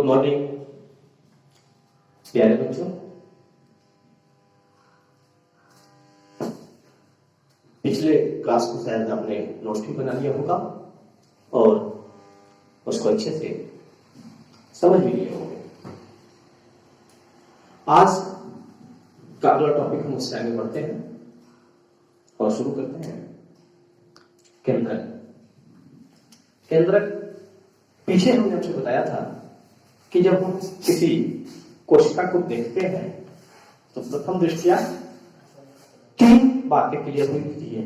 Good morning प्यारे बच्चों। पिछले क्लास को शायद आपने नोट्स भी बना लिया होगा और उसको अच्छे से समझ भी लिए होंगे। आज का अगला टॉपिक हम उससे आगे बढ़ते हैं और शुरू करते हैं केंद्रक। केंद्रक पीछे हमने आपसे बताया था कि जब हम किसी कोशिका को देखते हैं तो प्रथम दृष्टया तीन बातें क्लियर हुई होती है।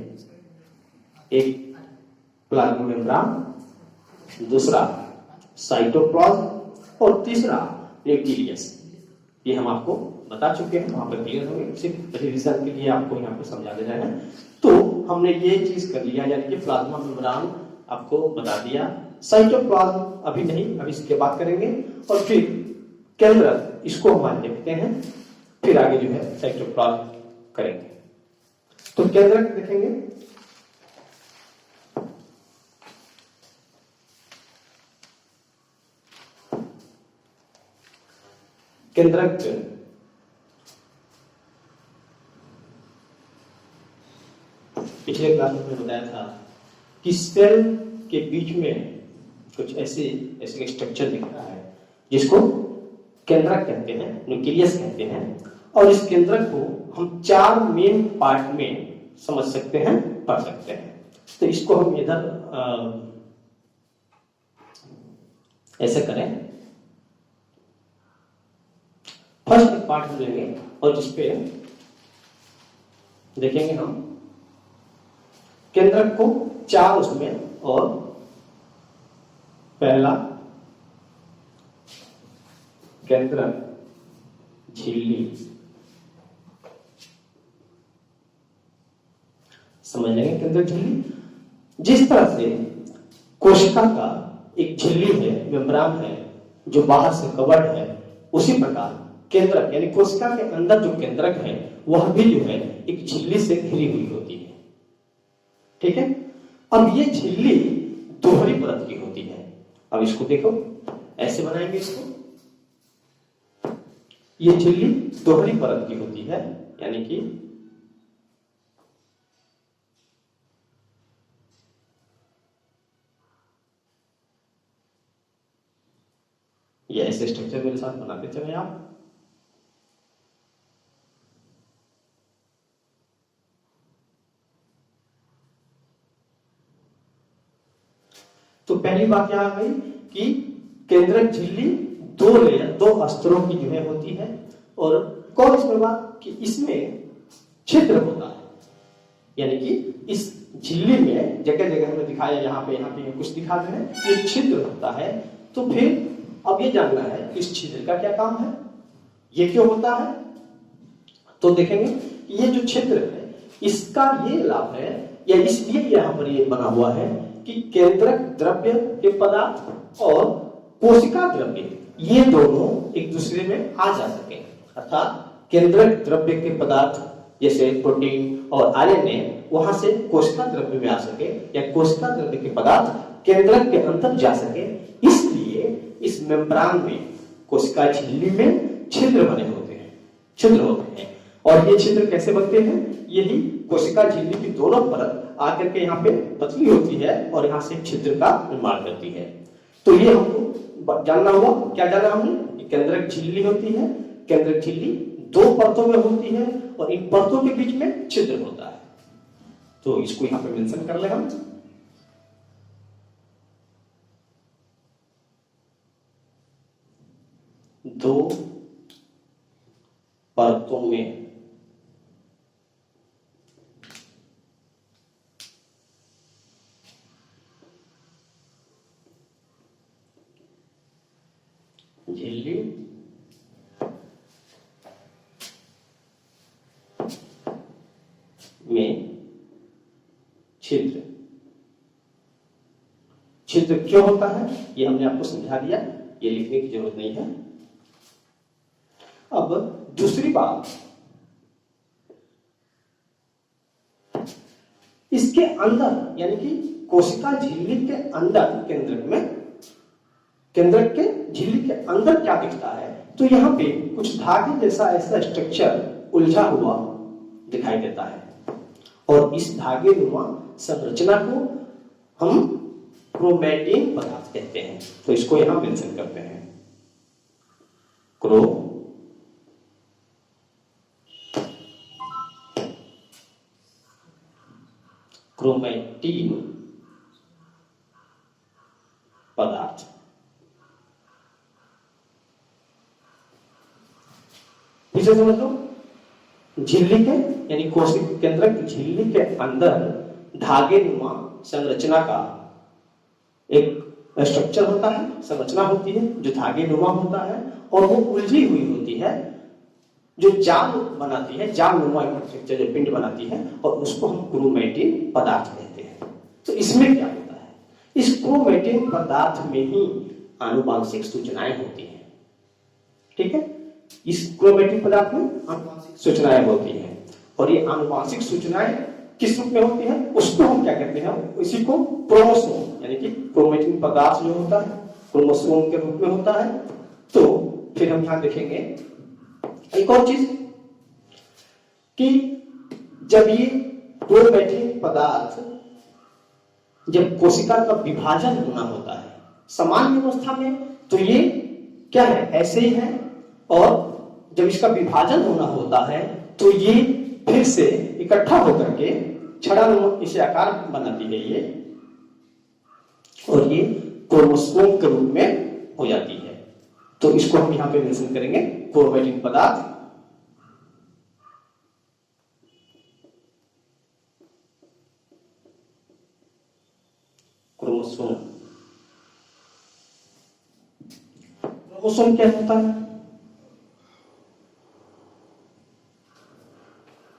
एक प्लाज्मा मेम्ब्रेन, दूसरा साइटोप्लाज्म और तीसरा न्यूक्लियस। ये हम आपको बता चुके हैं, वहां पर क्लियर हो गए। सिर्फ रिवीजन के लिए आपको यहाँ पे समझा देना है। तो हमने ये चीज कर लिया, यानी कि प्लाज्मा मेम्ब्रेन आपको बता दिया, साइटोप्लाज्म अभी नहीं, अभी इसके बात करेंगे, और फिर केंद्रक, इसको हम आज देखते हैं, फिर आगे जो है साइटोप्लाज्म करेंगे। तो केंद्रक देखेंगे। केंद्रक पिछले क्लास में मैंने बताया था कि सेल के बीच में कुछ ऐसे स्ट्रक्चर दिख रहा है जिसको केंद्रक कहते हैं, न्यूक्लियस कहते हैं। और इस केंद्रक को हम चार मेन पार्ट में समझ सकते हैं, पढ़ सकते हैं। तो इसको हम इधर ऐसे करें। फर्स्ट एक पार्ट हम लेंगे और जिसपे देखेंगे हम केंद्रक को चार उसमें, और पहला केंद्रक झिल्ली, समझ लेंगे केंद्रक झिल्ली। जिस तरह से कोशिका का एक झिल्ली है, मेम्ब्रेन है जो बाहर से कवर्ड है, उसी प्रकार केंद्रक यानी कोशिका के अंदर जो केंद्रक है वह भी जो है एक झिल्ली से घिरी हुई होती है। ठीक है। अब ये झिल्ली दोहरी परत की होती है। अब इसको देखो, ऐसे बनाएंगे इसको। ये झिल्ली दोहरी परत की होती है, यानी कि ये ऐसे स्ट्रक्चर मेरे साथ बनाते चले आप। तो पहली बात यहां आ गई कि केंद्रक झिल्ली दो लेयर, दो स्तरों की जो है होती है। और कौन इसमें बात कि इसमें छिद्र होता है, यानी कि इस झिल्ली में जगह जगह हमने दिखाया, यहाँ पे कुछ दिखाते हैं, ये छिद्र होता है। तो फिर अब ये जानना है कि इस छिद्र का क्या काम है, ये क्यों होता है। तो देखेंगे ये जो छिद्र है इसका ये लाभ है, या इसलिए यहाँ पर ये बना हुआ है कि केंद्रक द्रव्य के पदार्थ और कोशिका द्रव्य ये दोनों एक दूसरे में आ जा सके। अर्थात केंद्रक द्रव्य के पदार्थ जैसे प्रोटीन और आरएनए वहां से कोशिका द्रव्य में आ सके, या कोशिका द्रव्य के पदार्थ केंद्रक के अंदर जा सके। इसलिए इस मेम्ब्रेन में, कोशिका झिल्ली में छिद्र बने होते हैं, छिद्र होते हैं। और ये छिद्र कैसे बनते हैं, यही कोशिका झिल्ली की दोनों परत आकर के यहाँ पे पतली होती है और यहाँ से छिद्र का निर्माण करती है। तो ये हमको जानना होगा। क्या जाना हमने, केंद्रक झिल्ली होती है, केंद्रक झिल्ली दो परतों में होती है और इन परतों के बीच में छिद्र होता है। तो इसको यहाँ पे मेंशन कर ले हम। दो परतों में झिल्ली में छिद्र। छिद्र क्यों होता है ये हमने आपको समझा दिया, ये लिखने की जरूरत नहीं है। अब दूसरी बात, इसके अंदर यानी कि कोशिका झिल्ली के अंदर केंद्रक में केंद्रक के झिल्ली के अंदर क्या दिखता है, तो यहाँ पे कुछ धागे जैसा ऐसा स्ट्रक्चर उलझा हुआ दिखाई देता है, और इस धागे नुमा संरचना को हम क्रोमैटिन पदार्थ कहते हैं। तो इसको यहां मेंशन करते हैं, क्रोमैटिन पदार्थ। इसे समझ लो, झिल्ली के यानी कोशिका केंद्रक झिल्ली के अंदर धागे नुमा संरचना का एक स्ट्रक्चर होता है, संरचना होती है जो धागे नुमा होता है, और वो उलझी हुई होती है जो जाल बनाती है, जाल नुमा स्ट्रक्चर जो पिंड बनाती है, और उसको हम क्रोमैटिन पदार्थ कहते हैं। तो इसमें क्या होता है, इस क्रोमैटिन पदार्थ में ही आनुवांशिक सूचनाएं होती हैं। ठीक है, इस क्रोमैटिन पदार्थ में आनुवांशिक सूचनाएं होती हैं, और ये आनुवांशिक सूचनाएं किस रूप में होती है, उसको हम क्या कहते हैं, इसी को क्रोमोसोम यानी कि क्रोमैटिन पदार्थ जो होता है क्रोमोसोम के रूप में होता है। तो फिर हम यहां देखेंगे एक और चीज कि जब ये क्रोमैटिन पदार्थ जब कोशिका का विभाजन होना होता है सामान्य अवस्था में, तो ये क्या है, ऐसे ही है, और जब इसका विभाजन होना होता है तो ये फिर से इकट्ठा होकर के छड़ा इसे आकार बनाती है ये, और ये क्रोमोसोम के रूप में हो जाती है। तो इसको हम यहां पे मेंशन करेंगे, क्रोमैटिन पदार्थ क्रोमोसोम। क्रोमोसोम क्या होता है,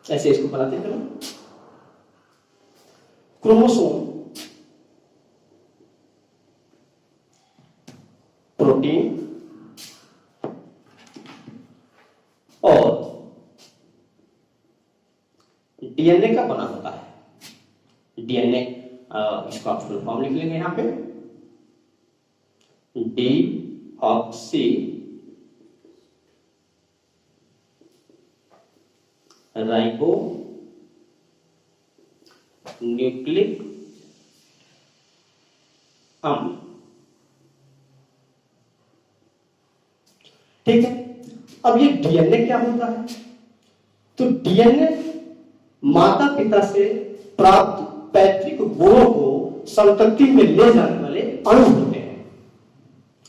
ऐसे इसको बनाते हैं। क्रोमोसोम प्रोटीन और डीएनए का बना होता है। डीएनए इसको आप फुल फॉर्म लिख लेंगे यहां पे, डीऑक्सी राइबो न्यूक्लिक अम्ल। ठीक है, अब ये डीएनए क्या होता है, तो डीएनए माता पिता से प्राप्त पैतृक गुणों को संतति में ले जाने वाले अणु होते हैं।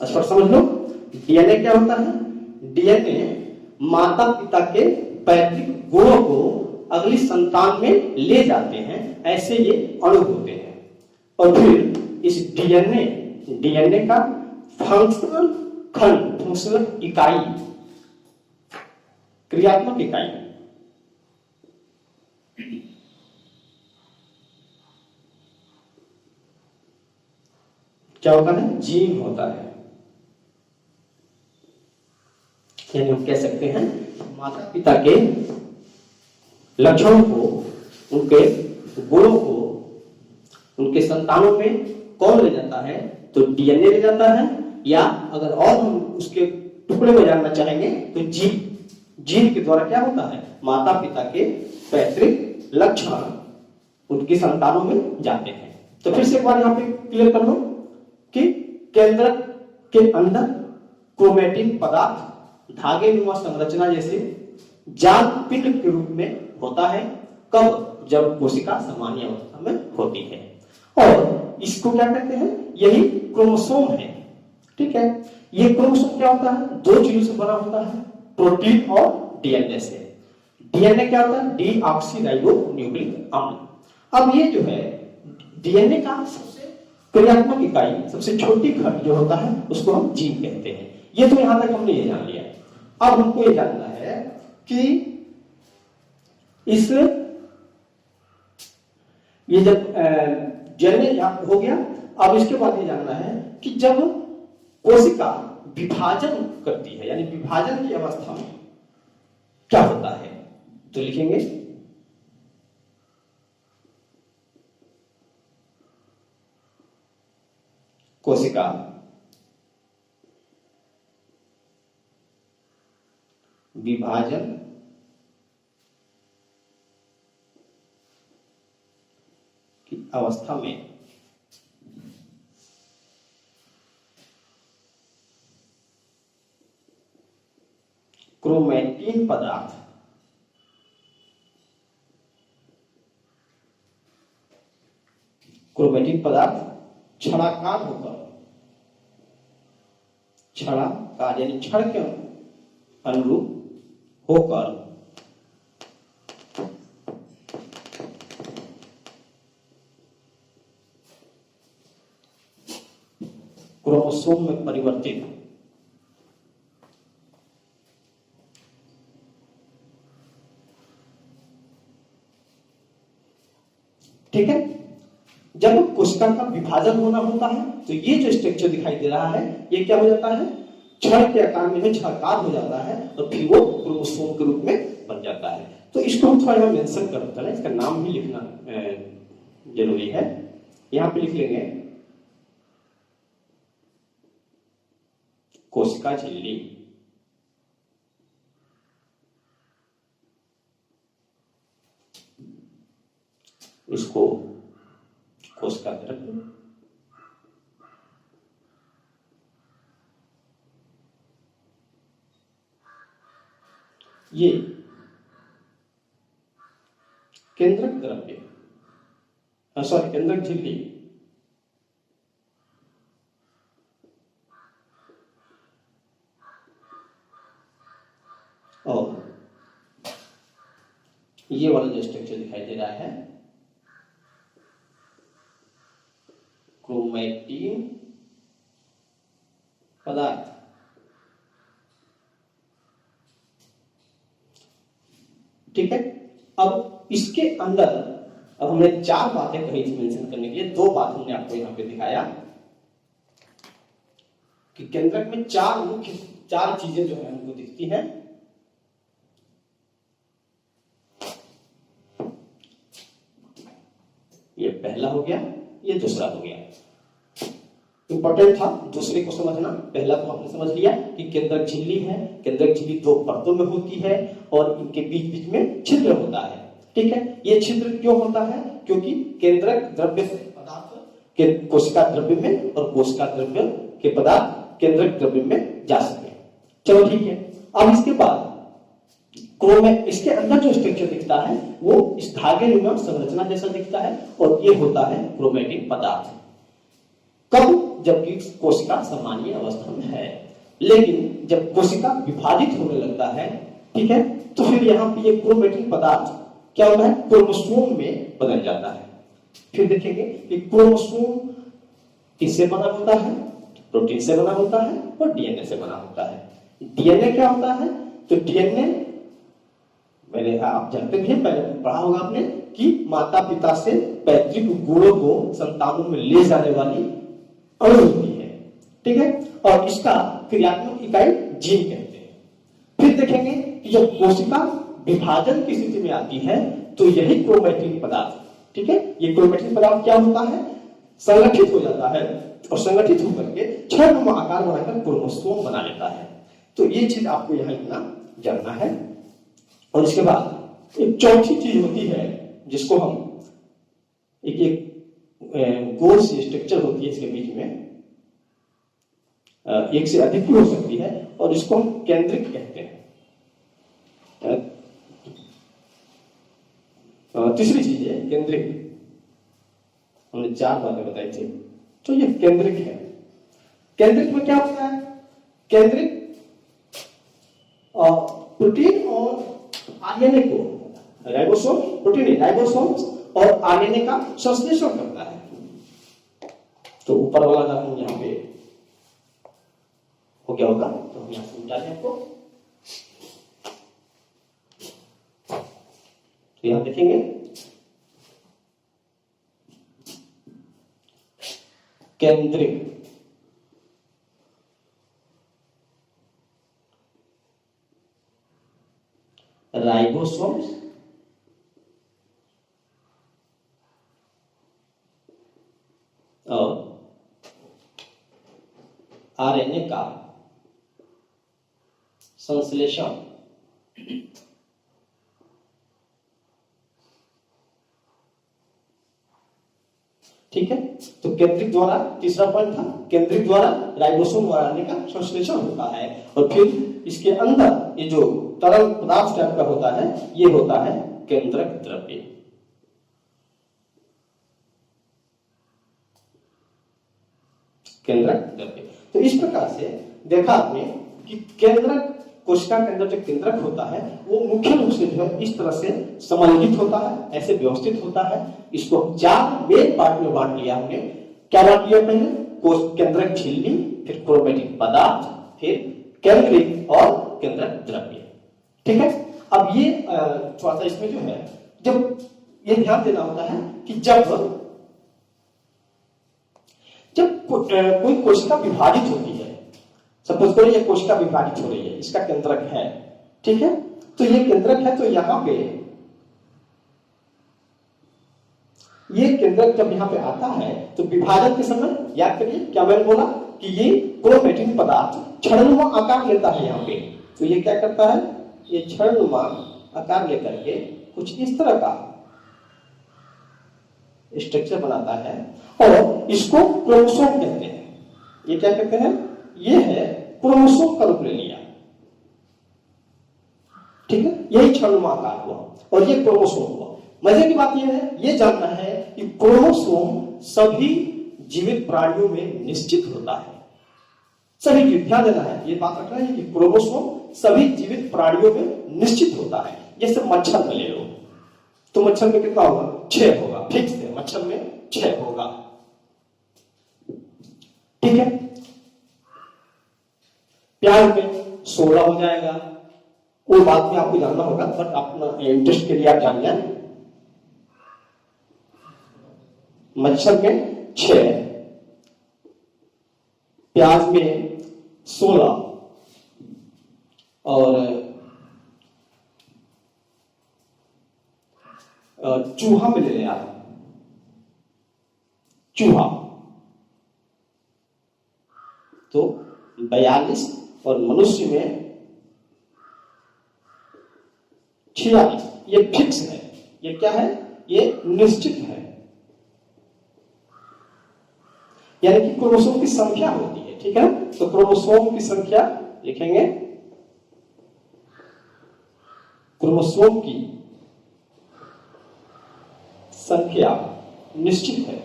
स्पष्ट समझ लो, डीएनए क्या होता है, डीएनए माता पिता के पैतृक गुणों को अगली संतान में ले जाते हैं, ऐसे ये अणु होते हैं। और फिर इस डीएनए का फंक्शनल खंड, फंक्शनल इकाई, क्रियात्मक इकाई क्या होता है, जीन होता है। यानी हम कह सकते हैं माता पिता के लक्षणों को, उनके गुणों को उनके संतानों में कौन ले जाता है, तो डीएनए ले जाता है, या अगर और हम उसके टुकड़े में जानना चाहेंगे तो जीन के द्वारा क्या होता है, माता पिता के पैतृक लक्षण उनकी संतानों में जाते हैं। तो फिर से एक बार यहां पे क्लियर कर लो कि केंद्रक के अंदर क्रोमैटिन पदार्थ धागे नुमा संरचना जैसे जाल पिंड के रूप में होता है। कब, जब कोशिका सामान्य अवस्था में होती है, और इसको क्या कहते हैं, यही क्रोमोसोम है। ठीक है, ये क्रोमोसोम क्या होता है, दो चीजों से बना होता है, प्रोटीन और डीएनए से। डीएनए क्या होता है, डीऑक्सीराइबो न्यूक्लिक अम्ल। अब ये जो है डीएनए का सबसे क्रियात्मक इकाई, सबसे छोटी खंड जो होता है उसको हम जीन कहते हैं। ये तो यहां तक हमने ये जान लिया। अब हमको ये जानना है कि इस ये जब डीएनए हो गया, अब इसके बाद ये जानना है कि जब कोशिका विभाजन करती है, यानी विभाजन की अवस्था में क्या होता है, तो लिखेंगे कोशिका विभाजन की अवस्था में क्रोमैटिन पदार्थ छड़ाकार होकर, छड़ाकार यानी छड़ के अनुरूप होकर क्रोमोसोम में परिवर्तित ठीक है। जब कोशिका का विभाजन होना होता है तो ये जो स्ट्रक्चर दिखाई दे रहा है ये क्या हो जाता है, छड़ के आकार में छड़ाकार हो जाता है और फिर वो क्रोमोसोम के रूप में बन जाता है। तो इसको हम थोड़ा यहाँ मेंशन करते हैं, इसका नाम भी लिखना जरूरी है। यहाँ पे लिख लेंगे कोशिका झिल्ली, इसको कोशिका द्रव्य, ये केंद्रक द्रव्य, सॉरी केंद्रक झिल्ली, और ये वाला जो स्ट्रक्चर दिखाई दे रहा है क्रोमैटिन पदार्थ, ठीक है। अब इसके अंदर अब हमने 4 बातें कही थी मेंशन करने के लिए, 2 बात हमने आपको यहां पे दिखाया कि केंद्रक में 4 मुख्य 4 चीजें जो है हमको दिखती हैं। ये पहला हो गया, ये दूसरा हो गया। इंपॉर्टेंट था दूसरे को समझना, पहला को हमने समझ लिया कि केंद्रक झिल्ली है, केंद्रक झिल्ली 2 परतों में होती है और इनके बीच बीच में छिद्र होता है, ठीक है। ये छिद्र क्यों होता है, क्योंकि केंद्रक द्रव्य से पदार्थ के कोशिका द्रव्य में और कोशिका द्रव्य के पदार्थ केंद्रक द्रव्य में जा सके। चलो ठीक है। अब इसके बाद इसके अंदर जो स्ट्रक्चर दिखता है वो इस धागे नुमा संरचना जैसा दिखता है और ये होता है क्रोमैटिन पदार्थ। कब, जबकि कोशिका सामान्य अवस्था में है, लेकिन जब कोशिका विभाजित होने लगता है, ठीक है, तो फिर यहाँ पे ये क्रोमैटिन पदार्थ क्या होता है, क्रोमोसोम में बदल जाता है। फिर देखेंगे कि क्रोमोसोम किससे बना होता है, प्रोटीन से बना होता है और डीएनए से बना होता है। डीएनए क्या होता है, तो डीएनए मैंने आप जानते भी पहले पढ़ा होगा आपने कि माता पिता से पैतृक गुणों को संतानों में ले जाने वाली अणु होती है, ठीक है, और इसका क्रियात्मक इकाई जीन कहते हैं। फिर देखेंगे कि जब कोशिका विभाजन की स्थिति में आती है तो यही क्रोमैटिन पदार्थ, ठीक है, ये क्रोमैटिन पदार्थ क्या होता है, संगठित हो जाता है और संगठित होकर के छड़नुमा आकार बनाकर क्रोमोसोम बना लेता है। तो ये चीज आपको यहाँ इतना जानना है। और इसके बाद एक चौथी चीज होती है जिसको हम एक गोल सी स्ट्रक्चर होती है इसके बीच में, एक से अधिक भी हो सकती है और इसको हम केंद्रिक कहते हैं। तीसरी चीज है केंद्रिक, हमने 4 बातें बताई थी, तो ये केंद्रिक है। केंद्रिक में क्या होता है, केंद्रिक प्रोटीन और आरएनए को, राइबोसोम प्रोटीन राइबोसोम्स और आरएनए का संश्लेषण करता है। तो ऊपर वाला अगर हम यहाँ पे हो गया होगा तो हम यहाँ से उठा लें आपको, तो यहाँ देखेंगे केंद्रिक, राइबोसोम्स और आरएनए का संश्लेषण ठीक है, तो केंद्रिक द्वारा, तीसरा पॉइंट था, केंद्रिक द्वारा राइबोसोम आरएनए का संश्लेषण होता है और फिर इसके अंदर ये जो तरल पदार्थ टाइप का होता है ये होता है केंद्रक द्रव्य। केंद्रक द्रव्य। तो इस प्रकार से देखा आपने कि केंद्रक, कोशिका के अंदर जो केंद्रक होता है वो मुख्य रूप से जो है इस तरह से समन्वित होता है, ऐसे व्यवस्थित होता है। इसको चार मेन पार्ट में बांट लिया हमने। क्या बांट लिया पहले? कोश केंद्रक झिल्ली, फिर क्रोमैटिक पदार्थ, फिर केंद्रिक और केंद्रक द्रव्य। ठीक है, अब ये थोड़ा सा इसमें जो है, जब ये ध्यान देना होता है कि जब कोई कोशिका विभाजित होती है, सपोज करो ये कोशिका विभाजित हो रही है, इसका केंद्रक है, ठीक है, तो ये केंद्रक है, तो यहां पे ये केंद्रक जब यहां पे आता है तो विभाजन के समय याद करिए क्या मैंने बोला कि ये क्रोमैटिन पदार्थ क्षणनुमा आकार लेता है यहां पे। तो ये क्या करता है, ये क्षणनुमा आकार लेकर के कुछ इस तरह का स्ट्रक्चर बनाता है और इसको क्रोमोसोम कहते हैं। ये क्या कहते हैं? ये है क्रोमोसोम का रूप ले लिया, ठीक है, यही क्षणनुमा आकार हुआ और ये क्रोमोसोम हुआ। मजे की बात यह है, ये जानना है कि क्रोमोसोम सभी जीवित प्राणियों में निश्चित होता है। सभी की ध्यान देना है, ये बात रखना है कि क्रोमोसोम सभी जीवित प्राणियों में निश्चित होता है। जैसे मच्छर में ले लो तो मच्छर में कितना होगा? 6 होगा, फिक्स है, मच्छर में 6 होगा, ठीक है। प्याज में 16 हो जाएगा, वो बात में आपको जानना होगा, बट अपना इंटरेस्ट के लिए आप जान जाए। मच्छर में 6, प्याज में 16 और चूहा में ले लें आप, चूहा तो 42 और मनुष्य में 46। ये फिक्स है, ये क्या है? ये निश्चित है, यानी कि क्रोमोसोम की संख्या होती है, ठीक है। तो क्रोमोसोम की संख्या लिखेंगे, क्रोमोसोम की संख्या निश्चित है।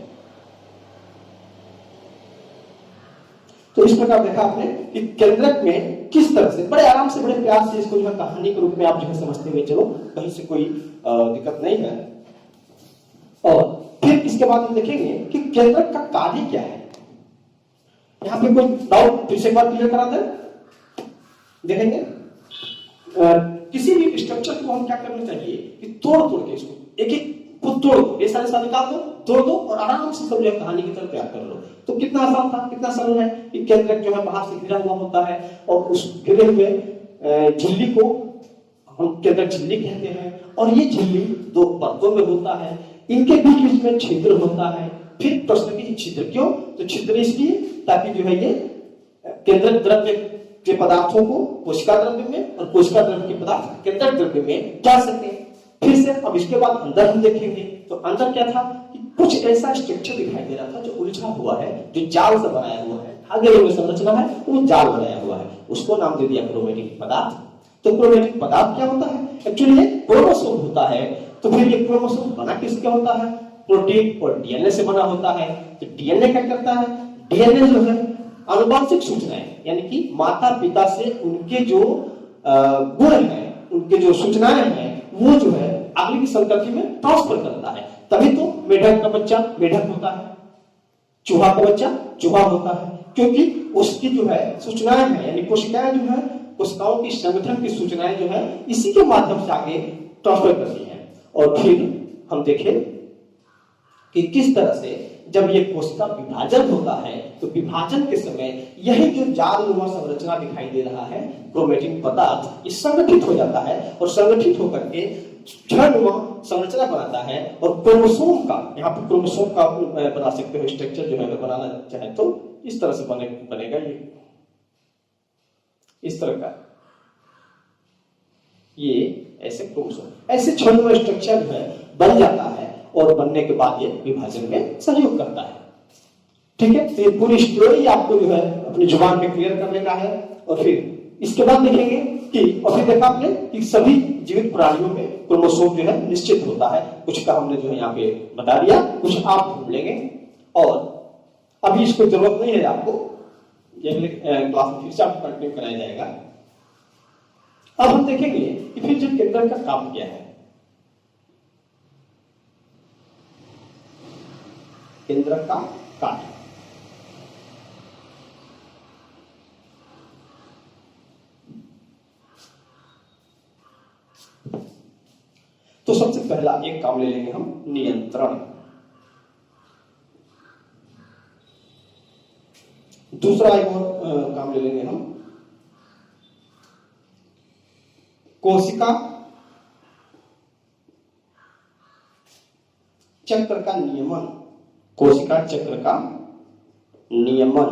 तो इस प्रकार देखा आपने कि केंद्रक में किस तरह से बड़े आराम से, बड़े प्यार से इसको जो है कहानी के रूप में आप जो है समझते हुए चलो, कहीं से कोई दिक्कत नहीं है। और फिर इसके बाद हम देखेंगे कि केंद्रक का कार्य क्या है। यहां पे कोई डाउट फिर से एक बार क्लियर करा दे, देखेंगे किसी भी स्ट्रक्चर को हम क्या करना चाहिए कि तोड़ तोड़ के इसको एक एक को तोड़ दो, ये सारे निकाल दो, तोड़ दो और आराम से सब कहानी की तरफ तैयार कर लो। तो कितना आसान था, कितना सरल है कि केंद्रक जो है बाहर से घिरा हुआ होता है और उस घिरे हुए झिल्ली को हम केंद्रक झिल्ली कहते हैं और ये झिल्ली 2 परतों में होता है, इनके बीच बीच में छिद्र होता है। फिर प्रश्न की छिद्र क्यों? तो छिद्र इसलिए ताकि जो है ये केंद्रक द्रव्य के पदार्थों को कोशिका द्रव्य में और कोशिका द्रव्य के पदार्थ केंद्रक द्रव्य में जा सके। फिर से अब इसके बाद अंदर हम देखेंगे तो अंदर क्या था कि कुछ ऐसा स्ट्रक्चर दिखाई दे रहा था जो उलझा हुआ है, जो जाल से बनाया हुआ है, आगे में संरचना है वो जाल बनाया हुआ है, उसको नाम दे दिया क्रोमैटिक पदार्थ। तो क्रोमैटिक पदार्थ क्या होता है? एक्चुअली ये क्रोमोसोम होता है। तो फिर ये क्रोमोसोम बना किसके होता है? प्रोटीन और डीएनए से बना होता है। तो डीएनए क्या करता है? डीएनए जो है आनुवंशिक सूचनाएं, यानी कि माता पिता से उनके जो गुण हैं, उनके जो सूचनाएं हैं, वो जो है अगली की संतति में ट्रांसफर करता है। तभी तो मेढक का बच्चा मेढक होता है, चूहा का बच्चा चूहा होता है, क्योंकि उसकी जो है सूचनाएं हैं, यानी कोशिकाएं जो है, कोशिकाओं की संगठन की सूचनाएं जो है इसी के माध्यम से आगे ट्रांसफर करती है। और फिर हम देखें कि किस तरह से जब ये कोशिका विभाजन होता है तो विभाजन के समय यही जो जालनुमा संरचना दिखाई दे रहा है, क्रोमैटिन पदार्थ, ये संगठित हो जाता है और संगठित होकर के क्षणनुमा संरचना बनाता है। और क्रोमोसोम का, यहाँ पे क्रोमोसोम का बना सकते हो स्ट्रक्चर जो है, अगर बनाना चाहे तो इस तरह से बनेगा, ये इस तरह का। ये ऐसे क्रोमोसोम, ऐसे छंद स्ट्रक्चर जो है बन जाता है और बनने के बाद ये विभाजन में सहयोग करता है। ठीक है, तो ये पूरी स्टोरी आपको जो है अपनी जुबान पे क्लियर कर लेना है। और फिर इसके बाद देखेंगे कि, और फिर देखा आपने कि सभी जीवित प्राणियों में क्रोमोसोम जो है निश्चित होता है। कुछ का हमने जो है यहाँ पे बता दिया, कुछ आप ढूंढ लेंगे और अभी इसको जरूरत नहीं है आपको, अगले क्लास में फिर से आपको कंटिन्यू कराया जाएगा। अब हम देखेंगे कि फिर जो केंद्रक का काम क्या है। केंद्रक का कार्य, तो सबसे पहला एक काम ले लेंगे हम, नियंत्रण। दूसरा एक और काम ले लेंगे हम, कोशिका चक्र का नियमन। कोशिका चक्र का नियमन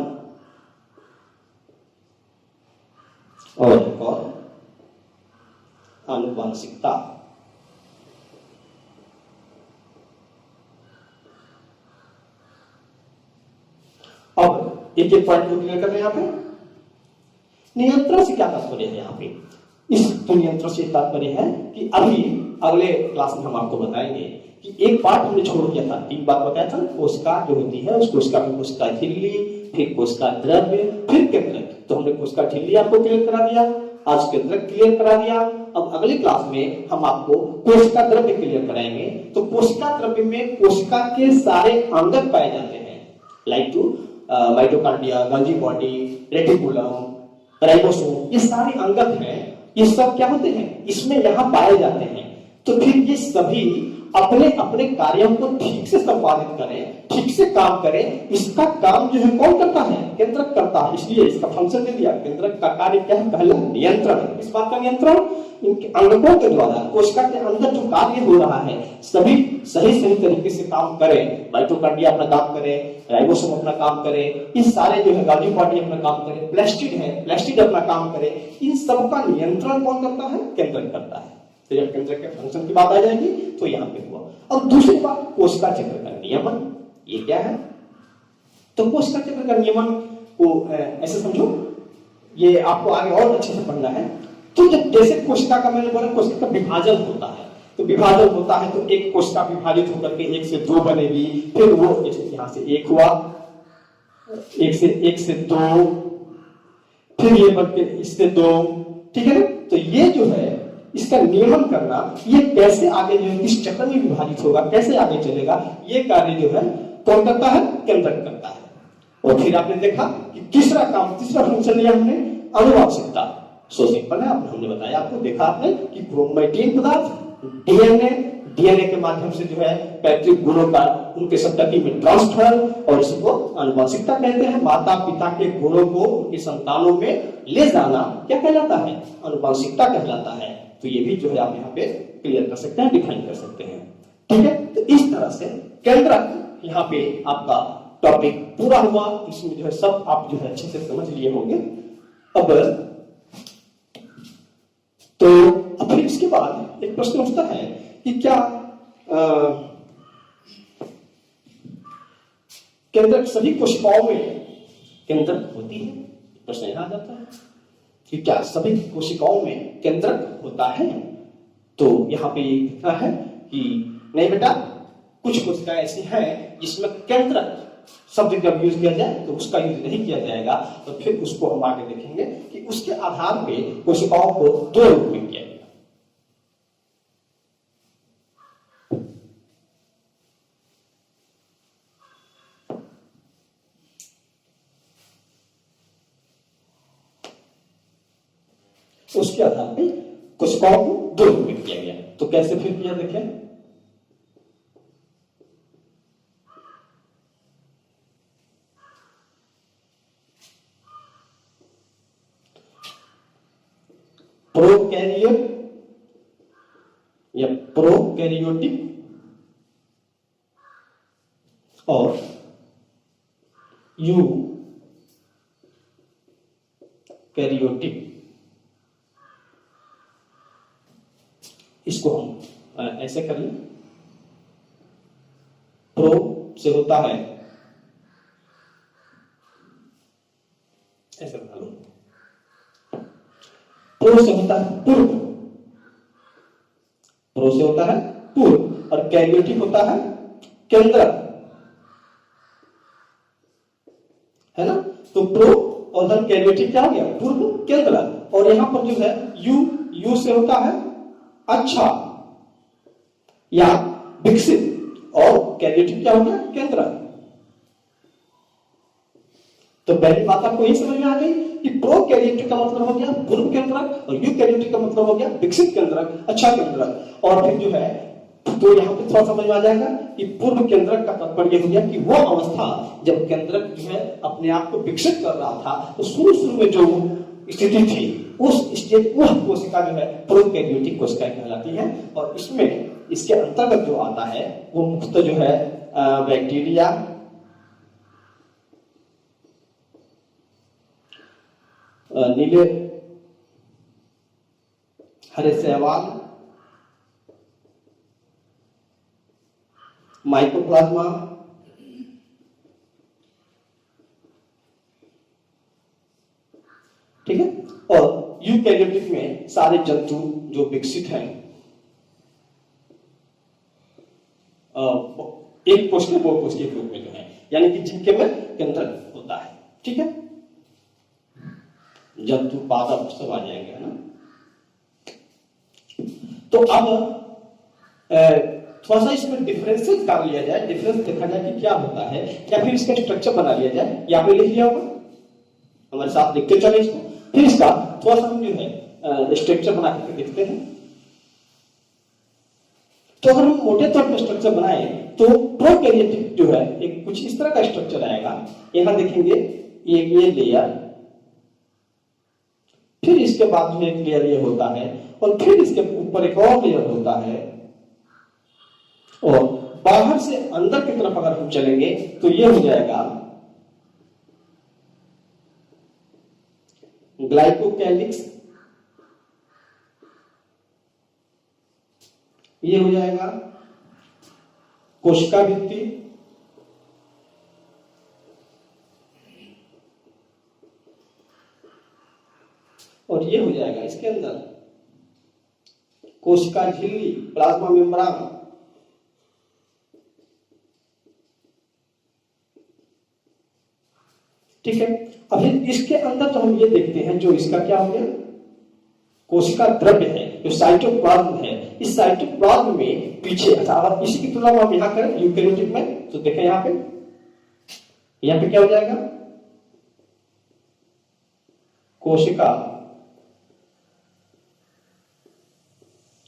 और आनुवंशिकता। अब एक एक पॉइंट को क्लियर कर रहे हैं। यहाँ पे नियंत्रण से क्या तात्पर्य है? यहाँ पे इस तो नियंत्रण से तात्पर्य है कि अभी अगले क्लास में हम आपको बताएंगे कि एक पार्ट हमने छोड़ दिया था, 3 बार बताया था। कोशिका जो होती है उस कोशिका में कोशिका झिल्ली, फिर कोशिका द्रव्य, फिर केंद्रक। तो हमने कोशिका झिल्ली आपको क्लियर करा दिया, आज केंद्रक क्लियर करा दिया। अब अगले क्लास में हम आपको कोशिका द्रव्य क्लियर कराएंगे। तो कोशिका द्रव्य में कोशिका के सारे अंगक पाए जाते हैं, like to mitochondria, Golgi body, reticulum, ribosome, ये सारे अंगक हैं। ये सब क्या होते हैं? इसमें यहाँ पाए जाते हैं। तो फिर ये सभी अपने अपने कार्यों को ठीक से संपादित करें, ठीक से काम करें। इसका काम जो है कौन करता है? केंद्रक करता है। इसलिए इसका फंक्शन दे दिया। केंद्रक का कार्य क्या है? पहला नियंत्रण। इस बात का नियंत्रण इनके अंगकों के द्वारा कोशिका के अंदर जो कार्य हो रहा है सभी सही सही तरीके से काम करें। माइटोकॉन्ड्रिया अपना काम करे, राइबोसोम अपना काम करे, इस सारे जो है गोल्गी बॉडी अपना काम करे, प्लास्टिड है, प्लास्टिड अपना काम करे। इन सब का नियंत्रण कौन करता है? केंद्रक करता है। तो जब केंद्रक के फंक्शन की बात आ जाएगी तो यहाँ पे हुआ। अब दूसरी बात, कोशिका चक्र का नियमन। ये क्या है? तो कोशिका चक्र का नियमन को ऐसे समझो, ये आपको आगे और अच्छे से पढ़ना है। तो जब जैसे कोशिका का, मैंने बोला कोशिका का विभाजन होता है, तो विभाजन होता है तो एक कोशिका विभाजित होकर के 1 से 2 बनेगी, फिर वो जैसे यहाँ से 1 हुआ, 1 से 2, फिर ये बन के इससे 2, ठीक है ना? तो ये जो है इसका नियमन करना, ये कैसे आगे जो है किस चक्र में विभाजित होगा, कैसे आगे चलेगा, ये कार्य जो है कौन करता है? केंद्रक करता है। और फिर आपने देखा कि तीसरा काम, तीसरा फंक्शन लिया हमने, आनुवंशिकता। सो सिंपल है, हमने बताया आपको, देखा आपने कि क्रोमैटिन पदार्थ, डीएनए के माध्यम से जो है पैतृक गुणों का उनके संतति में ट्रांसफर, और इसको आनुवंशिकता कहते हैं। माता पिता के गुणों को उनके संतानों में ले जाना क्या कहलाता है? आनुवंशिकता कहलाता है। तो ये भी जो है आप यहाँ पे क्लियर कर सकते हैं, डिफाइन कर सकते हैं। ठीक है, तो इस तरह से केंद्रक यहाँ पे आपका टॉपिक पूरा हुआ। इसमें जो है सब आप जो है अच्छे से समझ लिए होंगे। अब तो अब फिर इसके बाद एक प्रश्न उठता है कि क्या केंद्रक सभी कोशिकाओं में केंद्रक होती है? प्रश्न यहां आ जाता है कि क्या सभी कोशिकाओं में केंद्रक होता है? तो यहाँ पे लिखा है कि नहीं बेटा, कुछ कोशिकाएं ऐसी हैं जिसमें केंद्रक शब्द जब यूज किया जाए तो उसका यूज नहीं किया जाएगा। तो फिर उसको हम आगे देखेंगे कि उसके आधार पे कोशिकाओं को 2 रूप में किया गया। उसके आधार पे कोशिकाओं को 2 रूप में किया गया। तो कैसे फिर किया देखें। प्रोकैरियोट या प्रोकैरियोटिक और यूकैरियोटिक। इसको हम ऐसे कर लें, प्रो से होता है, ऐसे बना लो, प्रो से होता है पूर्व, प्रो से होता है पूर्व, और कैरियोटिक होता है केंद्रक, है ना। तो प्रो और धन कैरियोटिक क्या हो गया, पूर्व केंद्रक। और यहां पर जो है यू से होता है अच्छा या विकसित, और कैरियोटिक क्या हो गया, केंद्रक। तो पहली बात आपको ये समझ में आ गई कि प्रो कैरियोटिक का मतलब हो गया पूर्व केंद्रक, और यू कैरियोटिक का मतलब हो गया विकसित केंद्रक, अच्छा केंद्रक। और फिर जो है तो यहां पे थोड़ा समझ में आ जाएगा कि पूर्व केंद्रक का तात्पर्य हो गया कि वो अवस्था जब केंद्रक जो है अपने आप को विकसित कर रहा था, तो शुरू में जो स्थिति थी उस स्टेज, वह कोशिका जो है प्रोकैरियोटिक कोशिका कहलाती है। और इसमें इसके अंतर्गत जो आता है वो मुख्यतः जो है बैक्टीरिया, नीले हरे शैवाल, माइकोप्लाज्मा, ठीक है। और यूकैरियोटिक में सारे जंतु जो विकसित हैं, एक कोश के बहु कोश के रूप में जो है, यानी कि जिनके में केंद्रक होता है, ठीक है। जंतु पादप सब आ जाएंगे, है ना। तो अब थोड़ा सा इसमें डिफरेंसेस कर लिया जाए, डिफरेंस देखा जाए कि क्या होता है, या फिर इसका स्ट्रक्चर बना लिया जाए। यहाँ पे लिख लिया होगा, हमारे साथ लिखते चले इसको, फिर इसका थोड़ा सा हम जो है स्ट्रक्चर बना के देखते हैं। तो अगर हम मोटे तौर पर स्ट्रक्चर बनाए तो प्रोकैरियोटिक जो है एक कुछ इस तरह का स्ट्रक्चर आएगा। यहां देखेंगे ये लेयर, फिर इसके बाद में एक लेयर ये होता है, और फिर इसके ऊपर एक और लेयर होता है, और बाहर से अंदर की तरफ अगर हम चलेंगे तो ये हो जाएगा ग्लाइकोकैलिक्स, ये हो जाएगा कोशिका भित्ति, और ये हो जाएगा इसके अंदर कोशिका झिल्ली, प्लाज्मा मेम्ब्रेन। ठीक है। अभी इसके अंदर जो हम ये देखते हैं, जो इसका क्या हो गया, कोशिका द्रव्य है, जो साइटोप्लाज्म है। इस साइटोप्लाज्म में पीछे, अच्छा अगर इसी की तुलना हम यहां करें यूकैरियोटिक में, तो देखें यहां पे क्या हो जाएगा, कोशिका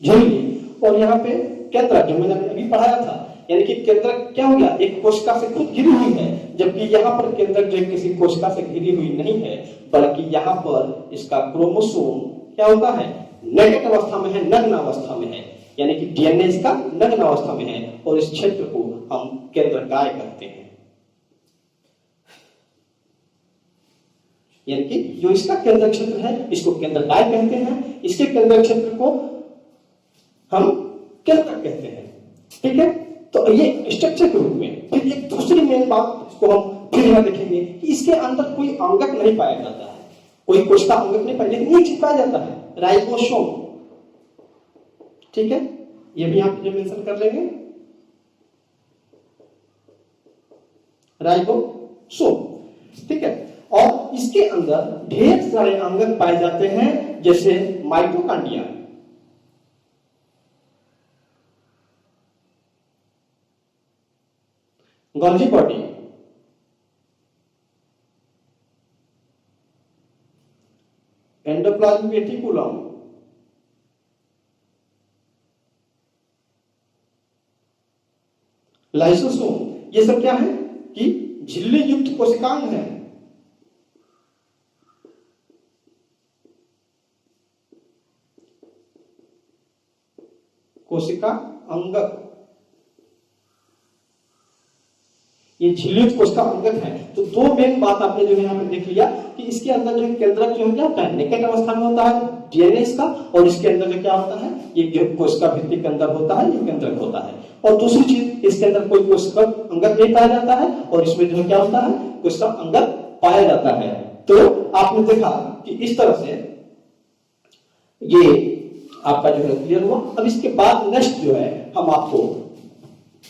झिल्ली, और यहाँ पे केंद्रक, जो मैंने अभी पढ़ाया था, यानी कि केंद्रक क्या हो गया, एक कोशिका से खुद घिरी हुई है, जबकि यहाँ पर केंद्रक जो किसी कोशिका से घिरी हुई नहीं है, बल्कि यहाँ पर इसका क्रोमोसोम क्या होता है, नेकेड अवस्था में है, नग्न अवस्था में है, यानी कि डीएनए इसका नग्न अवस्था में है, और इस क्षेत्र को हम केंद्रकाय कहते हैं। यानी कि जो इसका केंद्र क्षेत्र है इसको केंद्रकाय कहते हैं, इसके केंद्र क्षेत्र को हम केंद्रक कहते हैं। ठीक है। तो ये स्ट्रक्चर के रूप में। फिर एक दूसरी मेन बात इसको हम फिर यहां देखेंगे कि इसके अंदर कोई अंगक नहीं पाया जाता है, कोई कोशिका अंगक नहीं पाया, लेकिन ये चीज पाया जाता है, राइबोसोम। ठीक है, ये भी आप मेंशन कर लेंगे, राइबोसोम। ठीक है। और इसके अंदर ढेर सारे अंगक पाए जाते हैं, जैसे mitochondria, Golgi body, endoplasmic reticulum, lysosome. ये सब क्या है कि झिल्ली युक्त कोशिकांग है। कोशिका अंगक। ये झिल्ली कोशिका अंगक है। तो दो मेन बात आपने जो है यहाँ पे देख लिया कि इसके अंदर जो है केंद्रक जो होता है नेकेट अवस्था में होता है डीएनए इसका, और इसके अंदर जो क्या होता है ये कोशिका भित्ति के अंदर होता है, ये केंद्रक होता है। और दूसरी चीज इसके अंदर कोई कोशिका अंगक नहीं पाया जाता है, और इसमें जो है क्या होता है कोशिका अंगक पाया जाता है। तो आपने देखा कि इस तरह से ये आपका जो है क्लियर हुआ। अब इसके बाद नेक्स्ट जो है हम आपको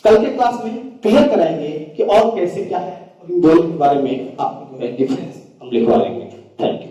कल के क्लास में क्लियर कराएंगे कि और कैसे क्या है, और इन दोनों के बारे में आपको जो है डिफरेंस हम लिखवा लेंगे। Thank you.